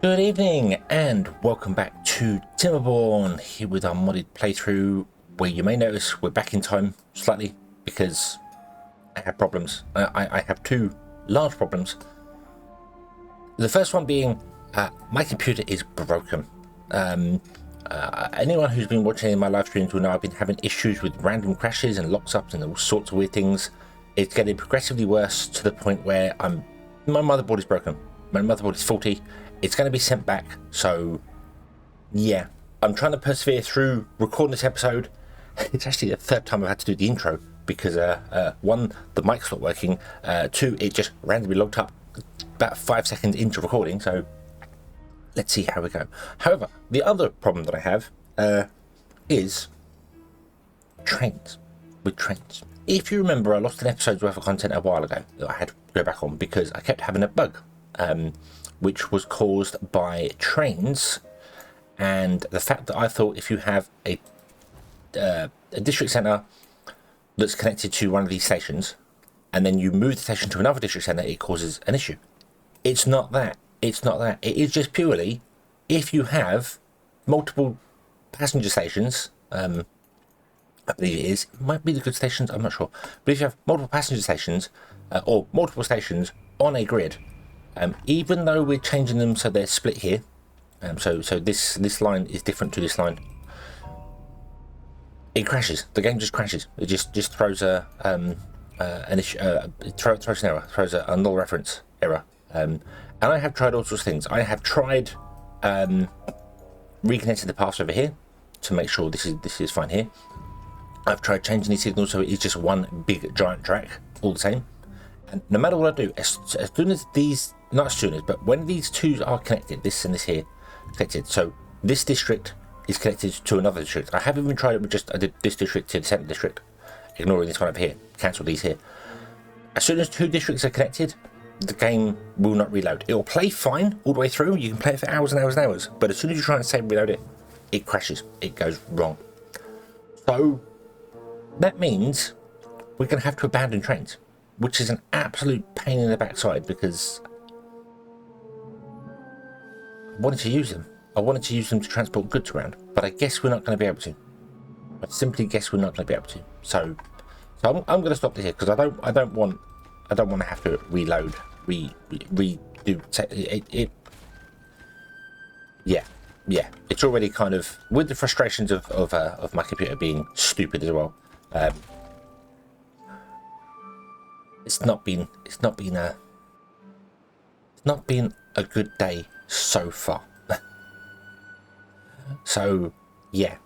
Good evening and welcome back to Timberborn, here with our modded playthrough, where you may notice we're back in time slightly because I have problems. I have two large problems. The first one being my computer is broken. Anyone who's been watching any of my live streams will know I've been having issues with random crashes and locks-ups and all sorts of weird things. It's getting progressively worse to the point where my motherboard is broken. My motherboard is faulty. It's going to be sent back, so yeah, I'm trying to persevere through recording this episode. It's actually the third time I've had to do the intro because one, the mic's not working, two, it just randomly logged up about 5 seconds into recording, so let's see how we go. However, the other problem that I have is trains. With trains, if you remember, I lost an episode's worth of content a while ago that I had to go back on because I kept having a bug, which was caused by trains and the fact that I thought if you have a district centre that's connected to one of these stations and then you move the station to another district centre, it causes an issue. It's not that. It's not that. It is just purely if you have multiple passenger stations, I believe it is, it might be the good stations, I'm not sure, but if you have multiple passenger stations or multiple stations on a grid, even though we're changing them so they're split here, so this line is different to this line, it crashes. The game just crashes. It just throws an issue, throws an error, throws a null reference error. And I have tried all sorts of things. I have tried reconnecting the paths over here to make sure this is fine here. I've tried changing these signals so it is just one big giant track all the same. And no matter what I do, as soon as these, not as soon as, but when these two are connected, this and this here, connected, so this district is connected to another district. I haven't even tried it with just, I did this district to the centre district, ignoring this one over here, cancel these here. As soon as two districts are connected, the game will not reload. It will play fine all the way through, you can play it for hours and hours and hours, but as soon as you try and save and reload it, it crashes, it goes wrong. So, that means we're going to have to abandon trains, which is an absolute pain in the backside because I wanted to use them. I wanted to use them to transport goods around, but I guess we're not going to be able to. I simply guess we're not going to be able to. So I'm going to stop this here because I don't want to have to reload, redo it. Yeah. It's already kind of with the frustrations of my computer being stupid as well. It's not been a good day so far. So yeah,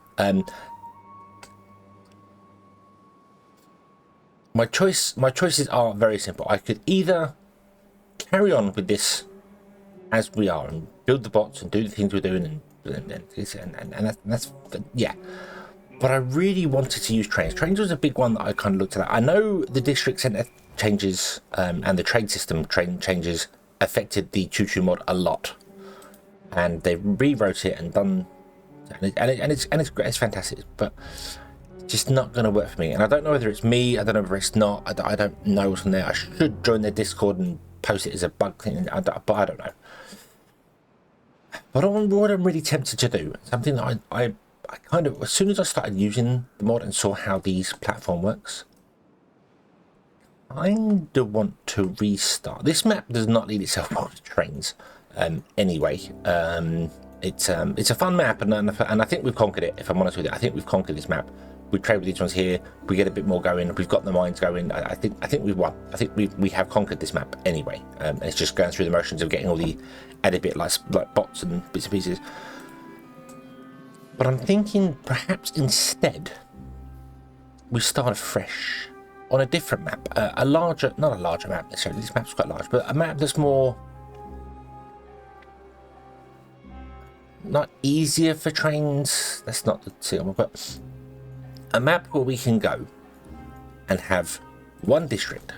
my choices are very simple. I could either carry on with this as we are and build the bots and do the things we're doing and that's yeah. But I really wanted to use trains. Trains was a big one that I kind of looked at. I know the district centre changes and the train system changes affected the Choo mod a lot, and they rewrote it and done, and it's great. It's fantastic, but just not going to work for me. And I don't know whether it's me. I don't know whether it's not. I don't know what's on there. I should join their Discord and post it as a bug thing, but I don't know. But what I'm really tempted to do, something that I kind of, as soon as I started using the mod and saw how these platform works, I kind of want to restart. This map does not lead itself well to trains anyway. It's a fun map, and I think we've conquered it, if I'm honest with you. I think we've conquered this map. We trade with these ones here, we get a bit more going, we've got the mines going. I think we've won. I think we have conquered this map anyway. It's just going through the motions of getting all the added bit like bots and bits and pieces. But I'm thinking perhaps instead we start afresh on a different map, not a larger map necessarily. This map's quite large, but a map that's more, not easier for trains. That's not the term, but a map where we can go and have one district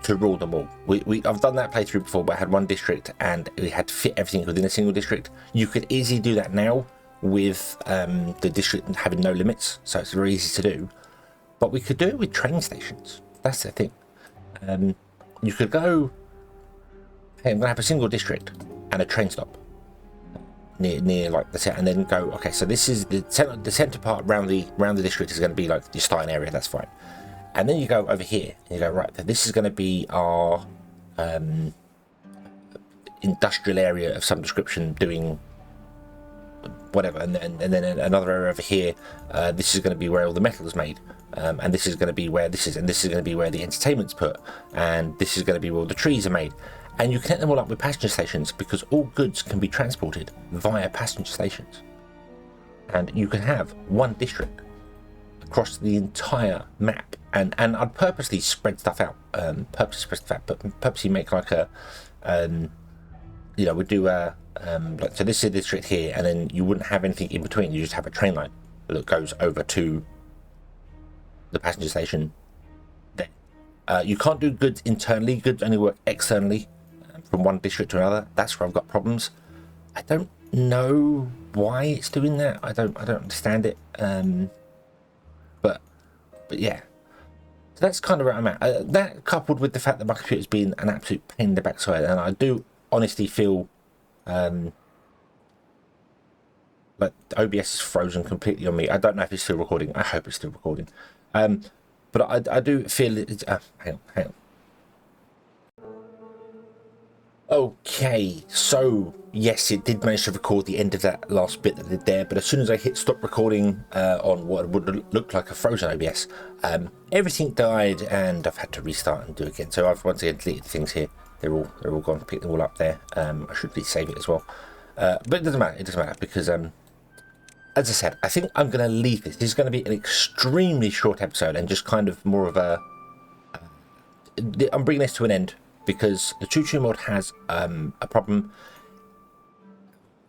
to rule them all. I've done that playthrough before, but I had one district and we had to fit everything within a single district. You could easily do that now with the district having no limits, so it's very easy to do. But we could do it with train stations. That's the thing. You could go hey, I'm going to have a single district and a train stop near like the set, and then go, okay, so this is the center part around the district is going to be like your starting area. That's fine. And then you go over here and you go, right, this is going to be our industrial area of some description doing whatever, and then another area over here, this is going to be where all the metal is made, and this is going to be where this is, and this is going to be where the entertainment's put, and this is going to be where all the trees are made. And you connect them all up with passenger stations, because all goods can be transported via passenger stations, and you can have one district across the entire map. And I'd purposely spread stuff out, but purposely make like a you know, we'd do a like, so this is a district here, and then you wouldn't have anything in between. You just have a train line that goes over to the passenger station there. You can't do goods internally. Goods only work externally, from one district to another. That's where I've got problems. I don't know why it's doing that. I don't understand it. But yeah. So that's kind of where I'm at. That coupled with the fact that my computer's been an absolute pain in the backside, and I do honestly feel like OBS is frozen completely on me. I don't know if it's still recording. I hope it's still recording. But I do feel it's hang on. Okay, so yes, it did manage to record the end of that last bit that I did there, but as soon as I hit stop recording on what would look like a frozen OBS, everything died, and I've had to restart and do it again. So I've once again deleted things here. They're all gone. Pick them all up there. I should really save it as well, but it doesn't matter. It doesn't matter because as I said, I think I'm going to leave this. This is going to be an extremely short episode and just kind of more of a. I'm bringing this to an end because the Choo mod has a problem.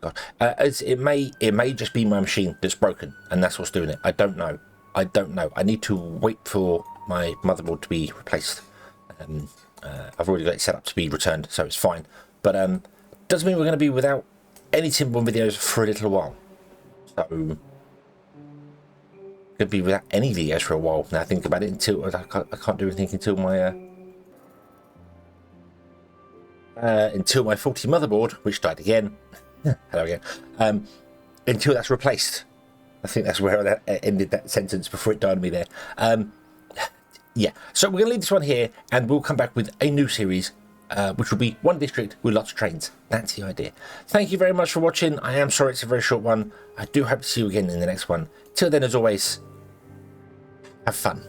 God, it may just be my machine that's broken, and that's what's doing it. I don't know. I need to wait for my motherboard to be replaced. I've already got it set up to be returned, so it's fine. But doesn't mean we're going to be without any Timberborn videos for a little while. So going to be without any videos for a while. Now I think about it, until I can't do anything until my faulty motherboard, which died again. Hello again. Until that's replaced. I think that's where I ended that sentence before it died on me there. Yeah, so we're going to leave this one here, and we'll come back with a new series, which will be one district with lots of trains. That's the idea. Thank you very much for watching. I am sorry it's a very short one. I do hope to see you again in the next one. Till then, as always, have fun.